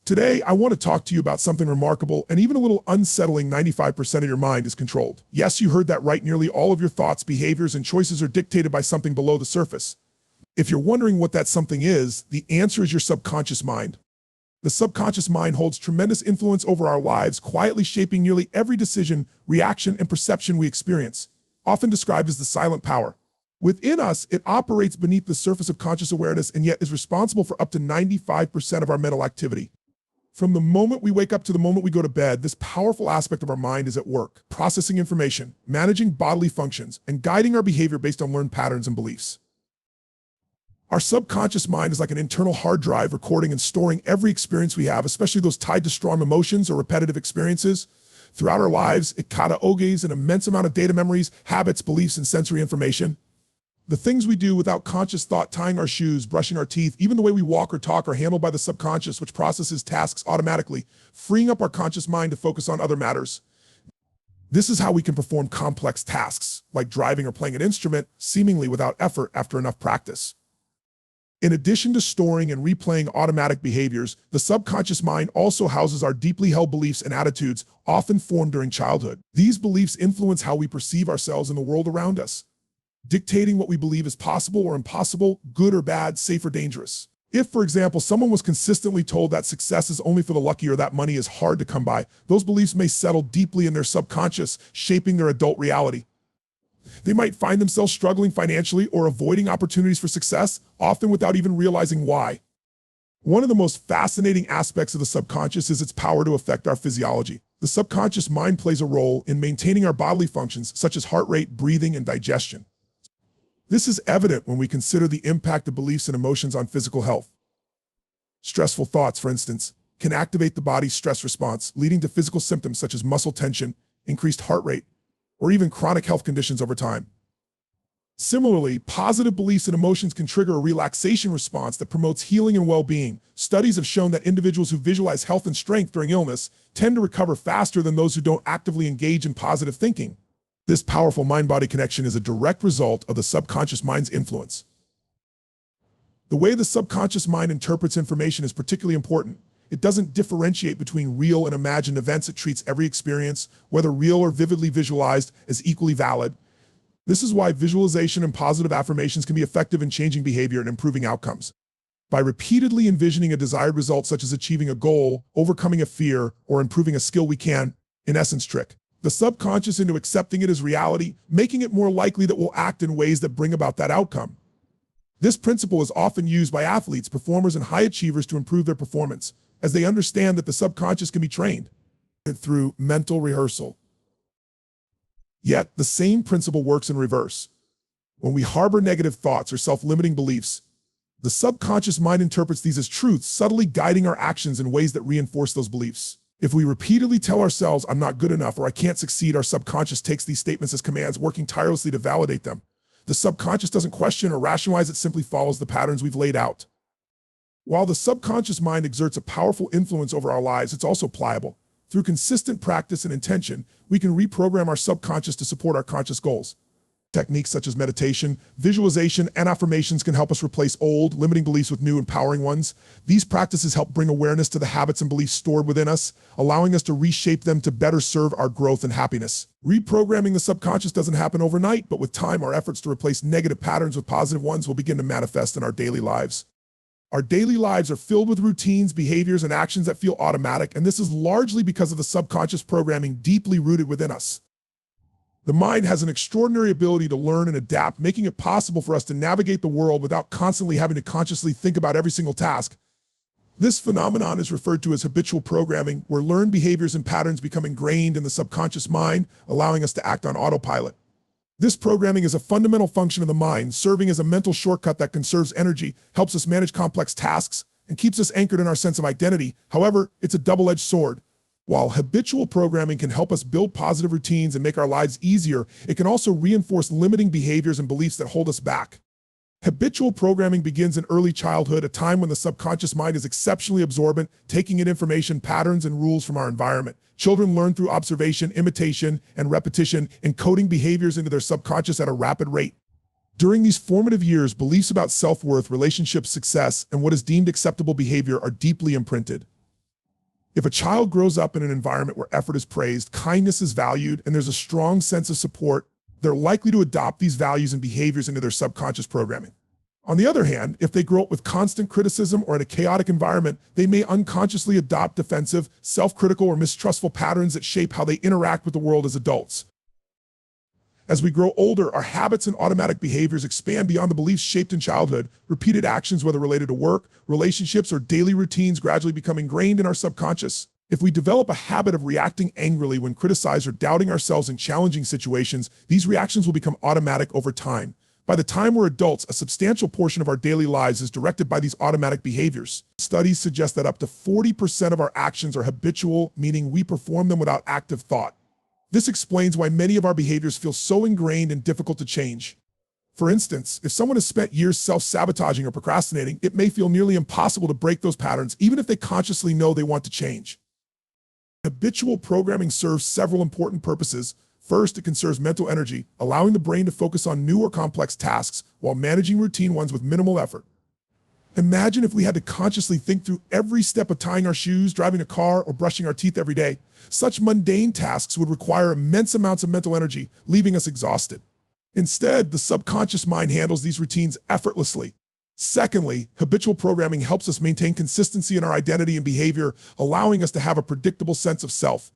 Today, I want to talk to you about something remarkable and even a little unsettling. 95% of your mind is controlled. Yes, you heard that right. Nearly all of your thoughts, behaviors, and choices are dictated by something below the surface. If you're wondering what that something is, the answer is your subconscious mind. The subconscious mind holds tremendous influence over our lives, quietly shaping nearly every decision, reaction, and perception we experience, often described as the silent power. Within us, it operates beneath the surface of conscious awareness and yet is responsible for up to 95% of our mental activity. From the moment we wake up to the moment we go to bed, this powerful aspect of our mind is at work, processing information, managing bodily functions, and guiding our behavior based on learned patterns and beliefs. Our subconscious mind is like an internal hard drive, recording and storing every experience we have, especially those tied to strong emotions or repetitive experiences. Throughout our lives, it catalogues an immense amount of data, memories, habits, beliefs, and sensory information. The things we do without conscious thought, tying our shoes, brushing our teeth, even the way we walk or talk, are handled by the subconscious, which processes tasks automatically, freeing up our conscious mind to focus on other matters. This is how we can perform complex tasks, like driving or playing an instrument, seemingly without effort after enough practice. In addition to storing and replaying automatic behaviors, the subconscious mind also houses our deeply held beliefs and attitudes, often formed during childhood. These beliefs influence how we perceive ourselves and the world around us, dictating what we believe is possible or impossible, good or bad, safe or dangerous. If, for example, someone was consistently told that success is only for the lucky or that money is hard to come by, those beliefs may settle deeply in their subconscious, shaping their adult reality. They might find themselves struggling financially or avoiding opportunities for success, often without even realizing why. One of the most fascinating aspects of the subconscious is its power to affect our physiology. The subconscious mind plays a role in maintaining our bodily functions, such as heart rate, breathing, and digestion. This is evident when we consider the impact of beliefs and emotions on physical health. Stressful thoughts, for instance, can activate the body's stress response, leading to physical symptoms such as muscle tension, increased heart rate, or even chronic health conditions over time. Similarly, positive beliefs and emotions can trigger a relaxation response that promotes healing and well-being. Studies have shown that individuals who visualize health and strength during illness tend to recover faster than those who don't actively engage in positive thinking. This powerful mind-body connection is a direct result of the subconscious mind's influence. The way the subconscious mind interprets information is particularly important. It doesn't differentiate between real and imagined events. It treats every experience, whether real or vividly visualized, as equally valid. This is why visualization and positive affirmations can be effective in changing behavior and improving outcomes. By repeatedly envisioning a desired result, such as achieving a goal, overcoming a fear, or improving a skill, we can, in essence, trick the subconscious into accepting it as reality, making it more likely that we'll act in ways that bring about that outcome. This principle is often used by athletes, performers, and high achievers to improve their performance, as they understand that the subconscious can be trained through mental rehearsal. Yet, the same principle works in reverse. When we harbor negative thoughts or self-limiting beliefs, the subconscious mind interprets these as truths, subtly guiding our actions in ways that reinforce those beliefs. If we repeatedly tell ourselves, "I'm not good enough," or "I can't succeed," our subconscious takes these statements as commands, working tirelessly to validate them. The subconscious doesn't question or rationalize, it simply follows the patterns we've laid out. While the subconscious mind exerts a powerful influence over our lives, it's also pliable. Through consistent practice and intention, we can reprogram our subconscious to support our conscious goals. Techniques such as meditation, visualization, and affirmations can help us replace old, limiting beliefs with new, empowering ones. These practices help bring awareness to the habits and beliefs stored within us, allowing us to reshape them to better serve our growth and happiness. Reprogramming the subconscious doesn't happen overnight, but with time, our efforts to replace negative patterns with positive ones will begin to manifest in our daily lives. Our daily lives are filled with routines, behaviors, and actions that feel automatic, and this is largely because of the subconscious programming deeply rooted within us. The mind has an extraordinary ability to learn and adapt, making it possible for us to navigate the world without constantly having to consciously think about every single task. This phenomenon is referred to as habitual programming, where learned behaviors and patterns become ingrained in the subconscious mind, allowing us to act on autopilot. This programming is a fundamental function of the mind, serving as a mental shortcut that conserves energy, helps us manage complex tasks, and keeps us anchored in our sense of identity. However, it's a double-edged sword. While habitual programming can help us build positive routines and make our lives easier, it can also reinforce limiting behaviors and beliefs that hold us back. Habitual programming begins in early childhood, a time when the subconscious mind is exceptionally absorbent, taking in information, patterns, and rules from our environment. Children learn through observation, imitation, and repetition, encoding behaviors into their subconscious at a rapid rate. During these formative years, beliefs about self-worth, relationships, success, and what is deemed acceptable behavior are deeply imprinted. If a child grows up in an environment where effort is praised, kindness is valued, and there's a strong sense of support, they're likely to adopt these values and behaviors into their subconscious programming. On the other hand, if they grow up with constant criticism or in a chaotic environment, they may unconsciously adopt defensive, self-critical, or mistrustful patterns that shape how they interact with the world as adults. As we grow older, our habits and automatic behaviors expand beyond the beliefs shaped in childhood. Repeated actions, whether related to work, relationships, or daily routines, gradually become ingrained in our subconscious. If we develop a habit of reacting angrily when criticized or doubting ourselves in challenging situations, these reactions will become automatic over time. By the time we're adults, a substantial portion of our daily lives is directed by these automatic behaviors. Studies suggest that up to 40% of our actions are habitual, meaning we perform them without active thought. This explains why many of our behaviors feel so ingrained and difficult to change. For instance, if someone has spent years self-sabotaging or procrastinating, it may feel nearly impossible to break those patterns, even if they consciously know they want to change. Habitual programming serves several important purposes. First, it conserves mental energy, allowing the brain to focus on new or complex tasks while managing routine ones with minimal effort. Imagine if we had to consciously think through every step of tying our shoes, driving a car, or brushing our teeth every day. Such mundane tasks would require immense amounts of mental energy, leaving us exhausted. Instead, the subconscious mind handles these routines effortlessly. Secondly, habitual programming helps us maintain consistency in our identity and behavior, allowing us to have a predictable sense of self.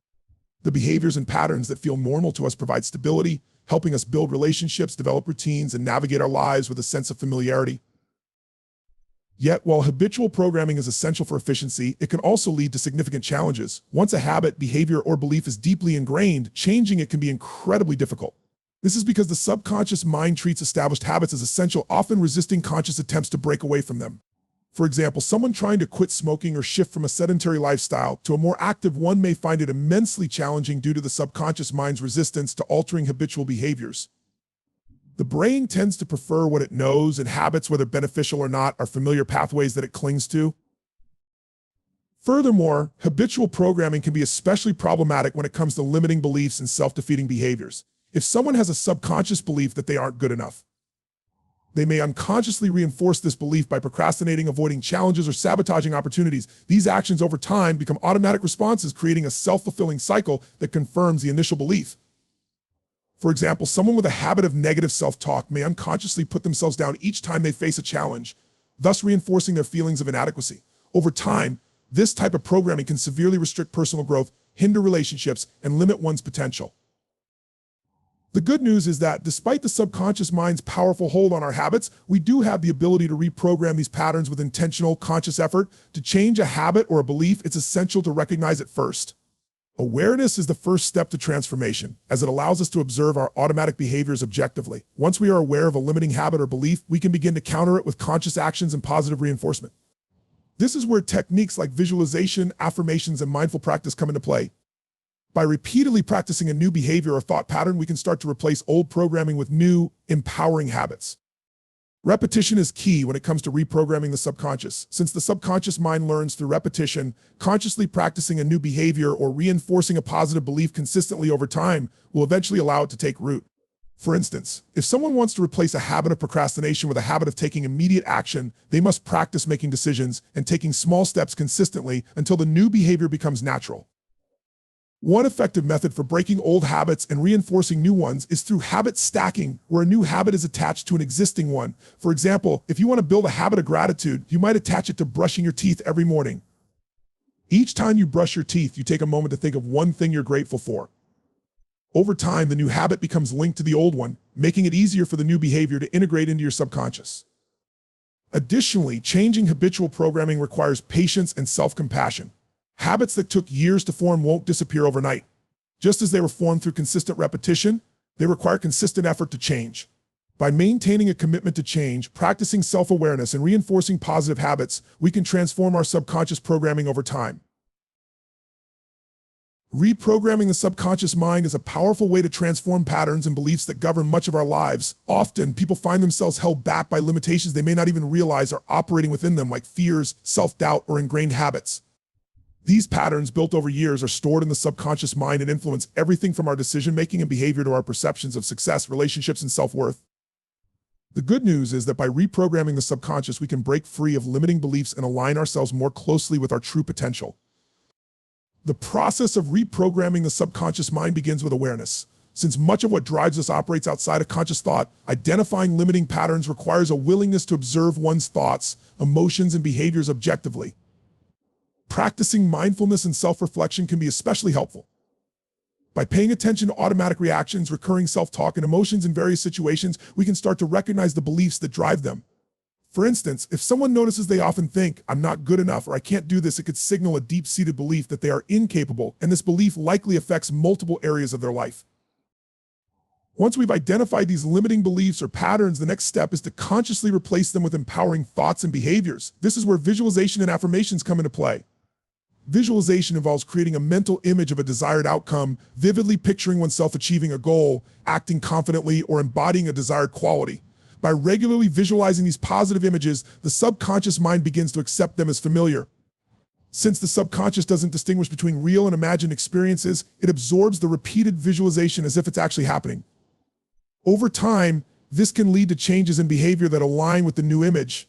The behaviors and patterns that feel normal to us provide stability, helping us build relationships, develop routines, and navigate our lives with a sense of familiarity. Yet, while habitual programming is essential for efficiency, it can also lead to significant challenges. Once a habit, behavior, or belief is deeply ingrained, changing it can be incredibly difficult. This is because the subconscious mind treats established habits as essential, often resisting conscious attempts to break away from them. For example, someone trying to quit smoking or shift from a sedentary lifestyle to a more active one may find it immensely challenging due to the subconscious mind's resistance to altering habitual behaviors. The brain tends to prefer what it knows, and habits, whether beneficial or not, are familiar pathways that it clings to. Furthermore, habitual programming can be especially problematic when it comes to limiting beliefs and self-defeating behaviors. If someone has a subconscious belief that they aren't good enough, they may unconsciously reinforce this belief by procrastinating, avoiding challenges, or sabotaging opportunities. These actions over time become automatic responses, creating a self-fulfilling cycle that confirms the initial belief. For example, someone with a habit of negative self-talk may unconsciously put themselves down each time they face a challenge, thus reinforcing their feelings of inadequacy. Over time, this type of programming can severely restrict personal growth, hinder relationships, and limit one's potential. The good news is that despite the subconscious mind's powerful hold on our habits, we do have the ability to reprogram these patterns with intentional, conscious effort. To change a habit or a belief, it's essential to recognize it first. Awareness is the first step to transformation, as it allows us to observe our automatic behaviors objectively. Once we are aware of a limiting habit or belief, we can begin to counter it with conscious actions and positive reinforcement. This is where techniques like visualization, affirmations, and mindful practice come into play. By repeatedly practicing a new behavior or thought pattern, we can start to replace old programming with new, empowering habits. Repetition is key when it comes to reprogramming the subconscious. Since the subconscious mind learns through repetition, consciously practicing a new behavior or reinforcing a positive belief consistently over time will eventually allow it to take root. For instance, if someone wants to replace a habit of procrastination with a habit of taking immediate action, they must practice making decisions and taking small steps consistently until the new behavior becomes natural. One effective method for breaking old habits and reinforcing new ones is through habit stacking, where a new habit is attached to an existing one. For example, if you want to build a habit of gratitude, you might attach it to brushing your teeth every morning. Each time you brush your teeth, you take a moment to think of one thing you're grateful for. Over time, the new habit becomes linked to the old one, making it easier for the new behavior to integrate into your subconscious. Additionally, changing habitual programming requires patience and self-compassion. Habits that took years to form won't disappear overnight. Just as they were formed through consistent repetition, they require consistent effort to change. By maintaining a commitment to change, practicing self-awareness, and reinforcing positive habits, we can transform our subconscious programming over time. Reprogramming the subconscious mind is a powerful way to transform patterns and beliefs that govern much of our lives. Often, people find themselves held back by limitations they may not even realize are operating within them, like fears, self-doubt, or ingrained habits. These patterns, built over years, are stored in the subconscious mind and influence everything from our decision-making and behavior to our perceptions of success, relationships, and self-worth. The good news is that by reprogramming the subconscious, we can break free of limiting beliefs and align ourselves more closely with our true potential. The process of reprogramming the subconscious mind begins with awareness. Since much of what drives us operates outside of conscious thought, identifying limiting patterns requires a willingness to observe one's thoughts, emotions, and behaviors objectively. Practicing mindfulness and self-reflection can be especially helpful. By paying attention to automatic reactions, recurring self-talk, and emotions in various situations, we can start to recognize the beliefs that drive them. For instance, if someone notices they often think, "I'm not good enough," or "I can't do this," it could signal a deep-seated belief that they are incapable, and this belief likely affects multiple areas of their life. Once we've identified these limiting beliefs or patterns, the next step is to consciously replace them with empowering thoughts and behaviors. This is where visualization and affirmations come into play. Visualization involves creating a mental image of a desired outcome, vividly picturing oneself achieving a goal, acting confidently, or embodying a desired quality. By regularly visualizing these positive images, the subconscious mind begins to accept them as familiar. Since the subconscious doesn't distinguish between real and imagined experiences, it absorbs the repeated visualization as if it's actually happening. Over time, this can lead to changes in behavior that align with the new image.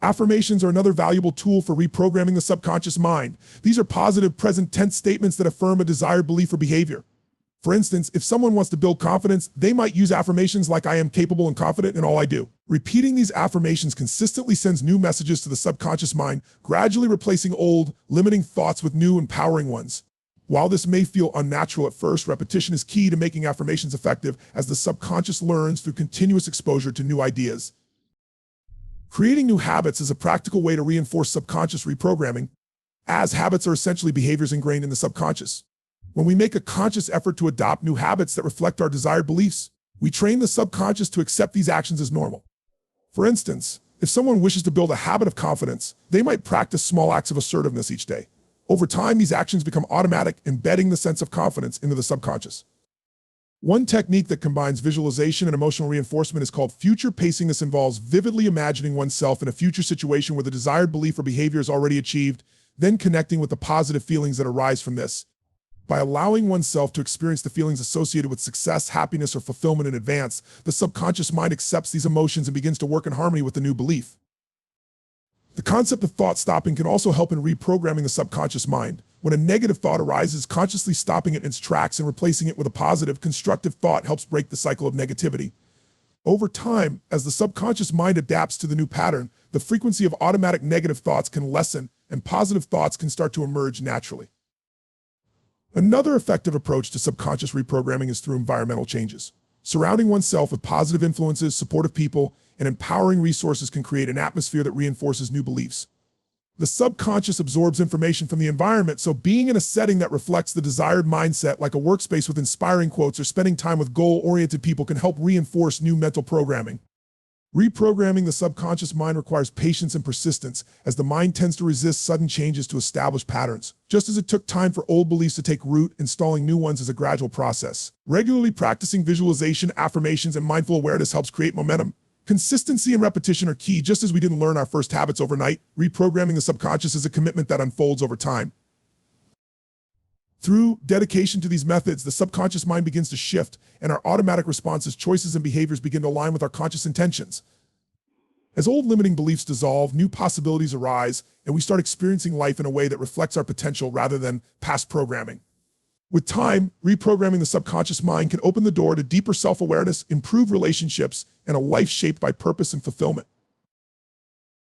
Affirmations are another valuable tool for reprogramming the subconscious mind. These are positive present tense statements that affirm a desired belief or behavior. For instance, if someone wants to build confidence, they might use affirmations like "I am capable and confident in all I do." Repeating these affirmations consistently sends new messages to the subconscious mind, gradually replacing old, limiting thoughts with new, empowering ones. While this may feel unnatural at first, repetition is key to making affirmations effective as the subconscious learns through continuous exposure to new ideas. Creating new habits is a practical way to reinforce subconscious reprogramming, as habits are essentially behaviors ingrained in the subconscious. When we make a conscious effort to adopt new habits that reflect our desired beliefs, we train the subconscious to accept these actions as normal. For instance, if someone wishes to build a habit of confidence, they might practice small acts of assertiveness each day. Over time, these actions become automatic, embedding the sense of confidence into the subconscious. One technique that combines visualization and emotional reinforcement is called future pacing. This involves vividly imagining oneself in a future situation where the desired belief or behavior is already achieved, then connecting with the positive feelings that arise from this. By allowing oneself to experience the feelings associated with success, happiness, or fulfillment in advance, the subconscious mind accepts these emotions and begins to work in harmony with the new belief. The concept of thought stopping can also help in reprogramming the subconscious mind. When a negative thought arises, consciously stopping it in its tracks and replacing it with a positive, constructive thought helps break the cycle of negativity. Over time, as the subconscious mind adapts to the new pattern, the frequency of automatic negative thoughts can lessen and positive thoughts can start to emerge naturally. Another effective approach to subconscious reprogramming is through environmental changes. Surrounding oneself with positive influences, supportive people, and empowering resources can create an atmosphere that reinforces new beliefs. The subconscious absorbs information from the environment, so being in a setting that reflects the desired mindset, like a workspace with inspiring quotes or spending time with goal-oriented people, can help reinforce new mental programming. Reprogramming the subconscious mind requires patience and persistence, as the mind tends to resist sudden changes to establish patterns. Just as it took time for old beliefs to take root, installing new ones is a gradual process. Regularly practicing visualization, affirmations, and mindful awareness helps create momentum. Consistency and repetition are key. Just as we didn't learn our first habits overnight, reprogramming the subconscious is a commitment that unfolds over time. Through dedication to these methods, the subconscious mind begins to shift, and our automatic responses, choices, and behaviors begin to align with our conscious intentions. As old limiting beliefs dissolve, new possibilities arise, and we start experiencing life in a way that reflects our potential rather than past programming. With time, reprogramming the subconscious mind can open the door to deeper self-awareness, improved relationships, and a life shaped by purpose and fulfillment.